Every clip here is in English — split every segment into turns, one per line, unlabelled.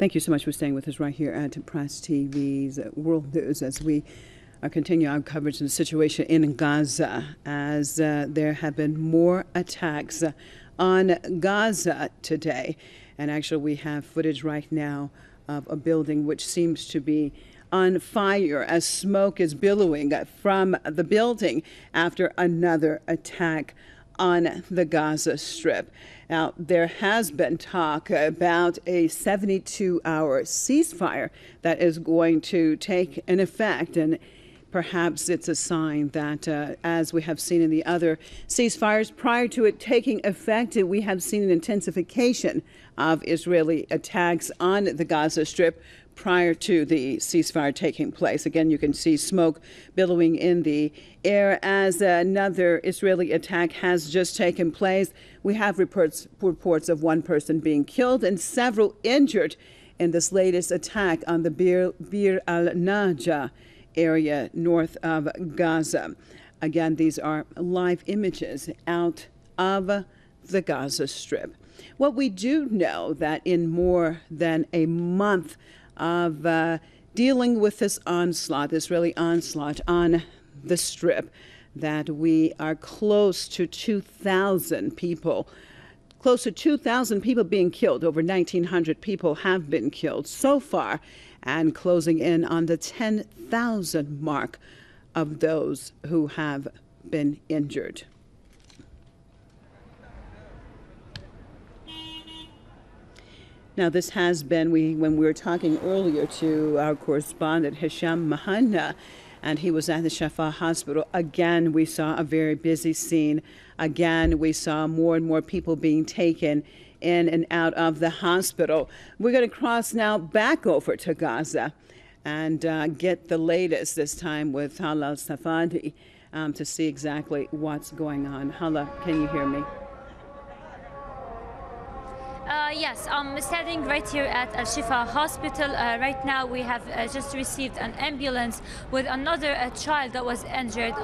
Thank you so much for staying with us right here at Press TV's World News as we continue our coverage of the situation in Gaza, as there have been more attacks on Gaza today. And actually, we have footage right now of a building which seems to be on fire as smoke is billowing from the building after another attack on the Gaza Strip. Now, there has been talk about a 72-hour ceasefire that is going to take an effect, and perhaps it's a sign that, as we have seen in the other ceasefires prior to it taking effect, we have seen an intensification of Israeli attacks on the Gaza Strip prior to the ceasefire taking place. Again, you can see smoke billowing in the air as another Israeli attack has just taken place. We have reports of one person being killed and several injured in this latest attack on the Bir al-Najah area north of Gaza. Again, these are live images out of the Gaza Strip. What we do know that in more than a month of dealing with this onslaught, Israeli onslaught on the Strip, that we are close to 2,000 people. Close to 2,000 people being killed. Over 1,900 people have been killed so far, and closing in on the 10,000 mark of those who have been injured. Now, this has been, when we were talking earlier to our correspondent, Hisham Mahanna, and he was at the Shifa Hospital. Again, we saw a very busy scene. Again, we saw more and more people being taken in and out of the hospital. We're going to cross now back over to Gaza and get the latest, this time with Halla Alsafadi, to see exactly what's going on. Halla, can you hear me?
Yes, I'm standing right here at Al Shifa Hospital. Right now we have just received an ambulance with another child that was injured.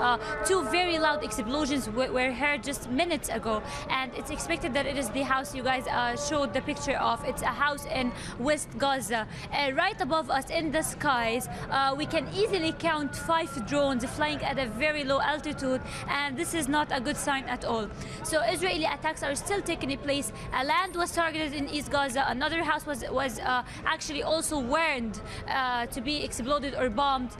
Two very loud explosions were heard just minutes ago, and it's expected that it is the house you guys showed the picture of. It's a house in West Gaza. Right above us in the skies, we can easily count 5 drones flying at a very low altitude, and this is not a good sign at all. So Israeli attacks are still taking place. A land was targeted in East Gaza. Another house was actually also warned to be exploded or bombed.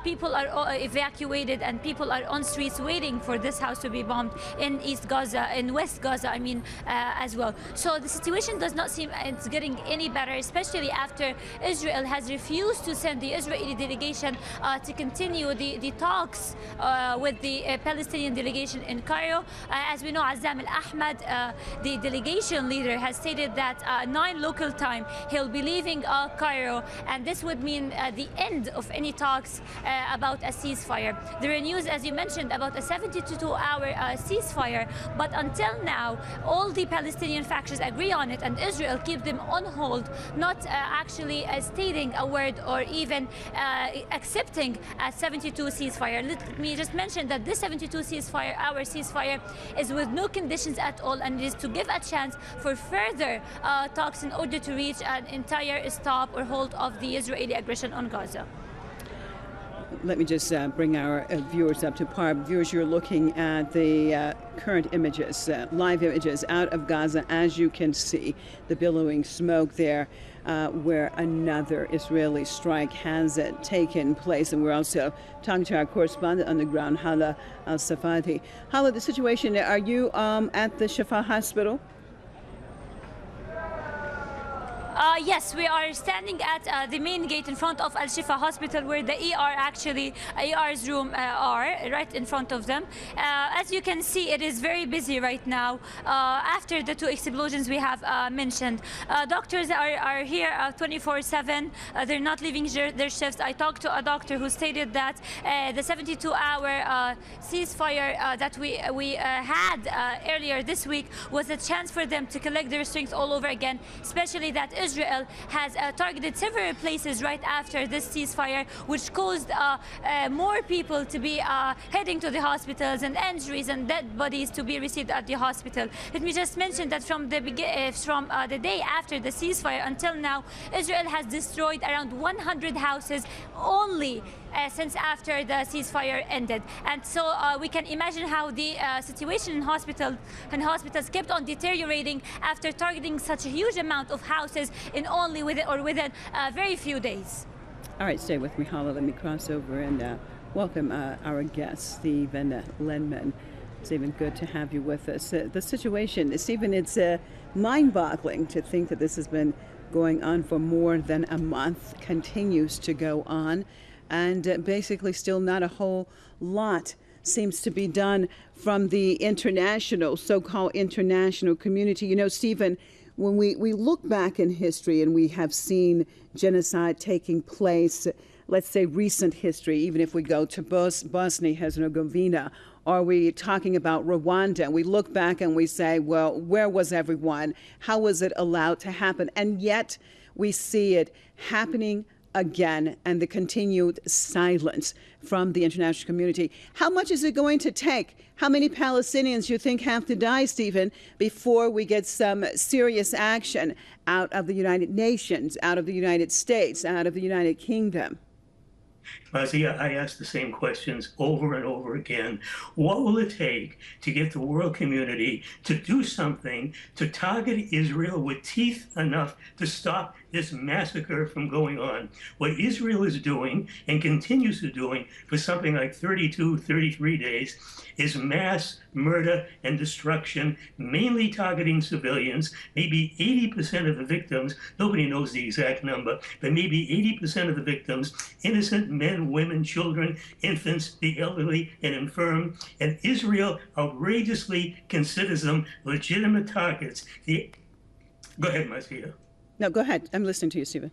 People are evacuated, and people are on streets waiting for this house to be bombed in East Gaza, in West Gaza, I mean, as well. So the situation does not seem it's getting any better, especially after Israel has refused to send the Israeli delegation to continue the talks with the Palestinian delegation in Cairo. As we know, Azzam al-Ahmad, the delegation leader, has stated that 9 local time he'll be leaving Cairo, and this would mean the end of any talks about a ceasefire. There are news, as you mentioned, about a 72-hour ceasefire, but until now all the Palestinian factions agree on it, and Israel keep them on hold, not actually stating a word or even accepting a 72 ceasefire. Let me just mention that this 72 hour ceasefire is with no conditions at all, and it is to give a chance for further talks in order to reach an entire stop or halt of the Israeli aggression on Gaza.
Let me just bring our viewers up to par. Viewers, you're looking at the current images, live images out of Gaza. As you can see, the billowing smoke there where another Israeli strike has taken place. And we're also talking to our correspondent on the ground, Halla Alsafadi. Halla, the situation, are you at the Shifa Hospital?
Yes, we are standing at the main gate in front of Al Shifa Hospital, where the ER's room are right in front of them. As you can see, it is very busy right now after the 2 explosions we have mentioned. Doctors are here 24/7. They're not leaving their shifts. I talked to a doctor who stated that the 72-hour ceasefire that we had earlier this week was a chance for them to collect their strength all over again, especially that Israel Israel has targeted several places right after this ceasefire, which caused more people to be heading to the hospitals and injuries and dead bodies to be received at the hospital. Let me just mention that from the day after the ceasefire until now, Israel has destroyed around 100 houses only since after the ceasefire ended. And so we can imagine how the situation in hospitals kept on deteriorating after targeting such a huge amount of houses in only within very few days.
All right, stay with me, Halla. Let me cross over and welcome our guest, Stephen Lenman. Stephen, good to have you with us. The situation, Stephen, it's mind-boggling to think that this has been going on for more than a month, continues to go on, and basically still not a whole lot seems to be done from the international, so-called international community. You know, Stephen, when we look back in history and we have seen genocide taking place, let's say recent history, even if we go to Bosnia-Herzegovina, or we talking about Rwanda, we look back and we say, well, where was everyone? How was it allowed to happen? And yet we see it happening again, and the continued silence from the international community. How much is it going to take? How many Palestinians do you think have to die, Stephen, before we get some serious action out of the United Nations, out of the United States, out of the United Kingdom?
Mazia, I ask the same questions over and over again. What will it take to get the world community to do something to target Israel with teeth enough to stop this massacre from going on? What Israel is doing and continues to doing for something like 32, 33 days is mass murder and destruction, mainly targeting civilians. Maybe 80% of the victims, nobody knows the exact number, but maybe 80% of the victims, innocent men, women, children, infants, the elderly and infirm. And Israel outrageously considers them legitimate targets. Go ahead, Marcia.
No, go ahead. I'm listening to you, Stephen.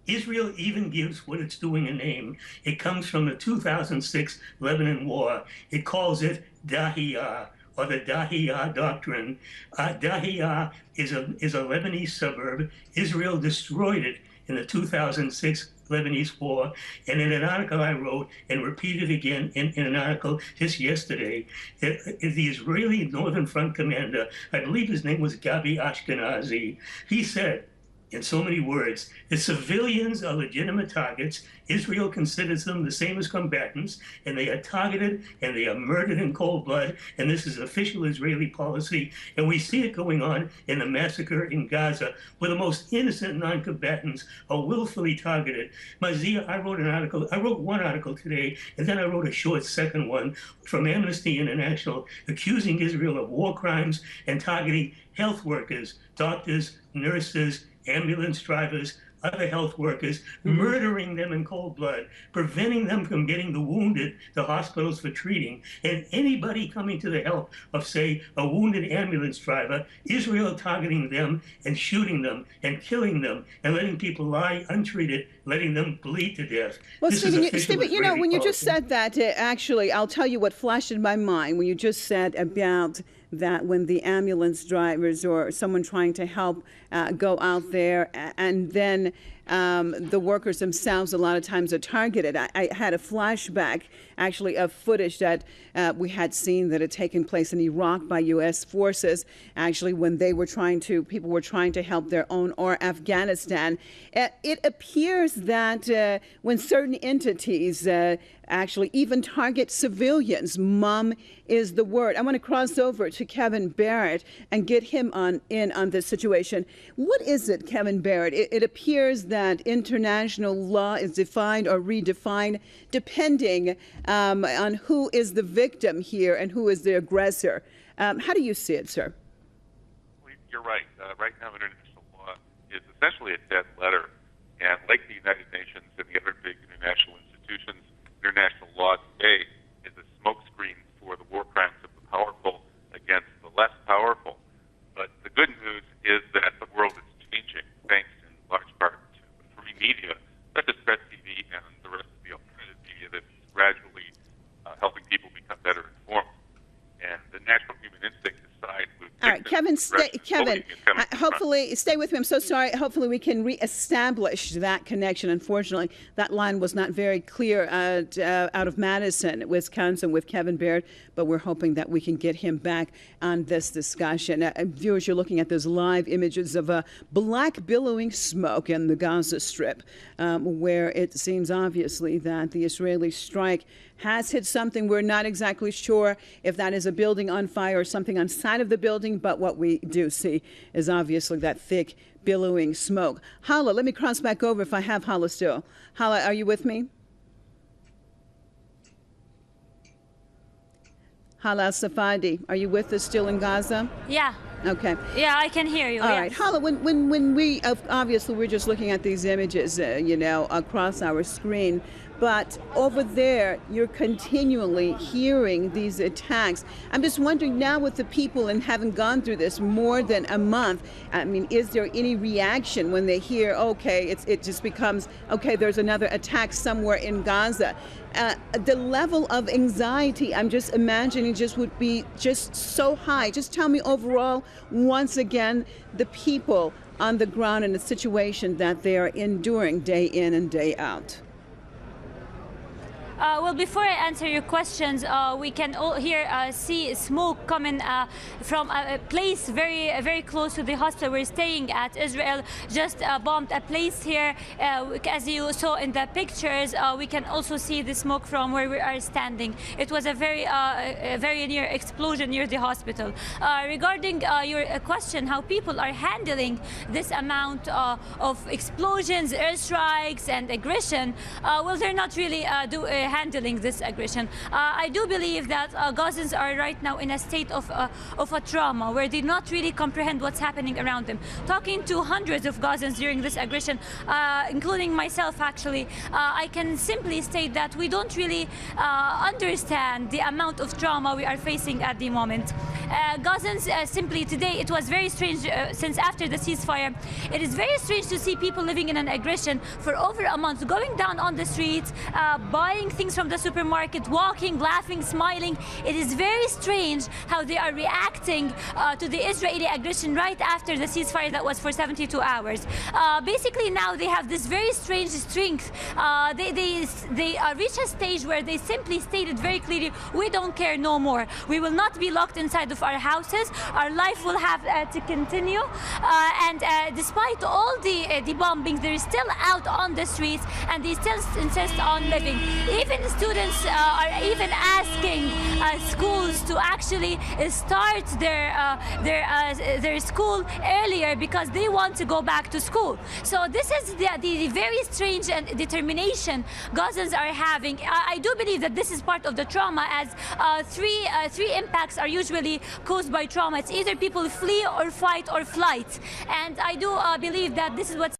Israel even gives what it's doing a name. It comes from the 2006 Lebanon War. It calls it Dahiyah, or the Dahiyah Doctrine. Dahiyah is a Lebanese suburb. Israel destroyed it in the 2006 Lebanese war. And in an article I wrote and repeated again in an article just yesterday, the Israeli Northern Front commander, I believe his name was Gabi Ashkenazi, he said, in so many words, the civilians are legitimate targets. Israel considers them the same as combatants, and they are targeted and they are murdered in cold blood. And this is official Israeli policy. And we see it going on in the massacre in Gaza, where the most innocent non-combatants are willfully targeted. Mazia, I wrote one article today, and then I wrote a short second one from Amnesty International accusing Israel of war crimes and targeting health workers, doctors, nurses, ambulance drivers, other health workers, murdering them in cold blood, preventing them from getting the wounded to hospitals for treating. And anybody coming to the help of, say, a wounded ambulance driver, Israel targeting them and shooting them and killing them and letting people lie untreated, letting them bleed to death.
Well, Stephen, you know, when you just said that, actually, I'll tell you what flashed in my mind when you just said about that when the ambulance drivers or someone trying to help go out there and then the workers themselves a lot of times are targeted. I had a flashback actually of footage that we had seen that had taken place in Iraq by U.S. forces, actually when they were people were trying to help their own, or Afghanistan. It appears that when certain entities actually even target civilians, mom is the word. I want to cross over to Kevin Barrett and get him in on this situation. What is it, Kevin Barrett? It appears that international law is defined or redefined depending on who is the victim here and who is the aggressor. How do you see it, sir?
Well, you're right. Right now, international law is essentially a dead letter. And like the United Nations and the other big international institutions, international law today is a smokescreen for the war crimes of the powerful against the less powerful. But the good news is that the world is changing, thanks in large part to free media, such as PressTV and the rest of the alternative media that's gradually helping people become better informed. And the natural human instinct to side with
All right, Kevin, Kevin, hopefully, stay with me. I'm so sorry. Hopefully we can reestablish that connection. Unfortunately, that line was not very clear out of Madison, Wisconsin, with Kevin Baird, but we're hoping that we can get him back on this discussion. Viewers, you're looking at those live images of black billowing smoke in the Gaza Strip, where it seems obviously that the Israeli strike has hit something. We're not exactly sure if that is a building on fire or something on side of the building, but what we do see is obviously that thick billowing smoke. Halla, let me cross back over if I have Halla still. Halla, are you with me? Halla Alsafadi, are you with us still in Gaza?
Yeah.
Okay.
Yeah, I can hear you.
All
yes.
right. Halla, when we, obviously we're just looking at these images, across our screen, but over there, you're continually hearing these attacks. I'm just wondering now with the people and having gone through this more than a month, I mean, is there any reaction when they hear, okay, it just becomes, okay, there's another attack somewhere in Gaza? The level of anxiety, I'm just imagining, just would be just so high. Just tell me overall, once again, the people on the ground and the situation that they are enduring day in and day out.
Well, before I answer your questions, we can all here see smoke coming from a place very close to the hospital we're staying at. Israel just bombed a place here. As you saw in the pictures, we can also see the smoke from where we are standing. It was a very near explosion near the hospital. Regarding your question, how people are handling this amount of explosions, airstrikes, and aggression, well, they're not really handling this aggression. I do believe that Gazans are right now in a state of a trauma where they not really comprehend what's happening around them. Talking to hundreds of Gazans during this aggression, including myself actually, I can simply state that we don't really understand the amount of trauma we are facing at the moment. Gazans simply today, it was very strange since after the ceasefire, it is very strange to see people living in an aggression for over a month, going down on the streets, buying things from the supermarket, walking, laughing, smiling. It is very strange how they are reacting to the Israeli aggression right after the ceasefire that was for 72 hours. Basically now they have this very strange strength. They reach a stage where they simply stated very clearly, we don't care no more. We will not be locked inside of our houses. Our life will have to continue. And despite all the bombings, they're still out on the streets and they still insist on living. Even students are even asking schools to actually start their school earlier because they want to go back to school. So this is the very strange and determination Gazans are having. I do believe that this is part of the trauma, as three impacts are usually caused by trauma. It's either people flee or fight or flight. And I do believe that this is what's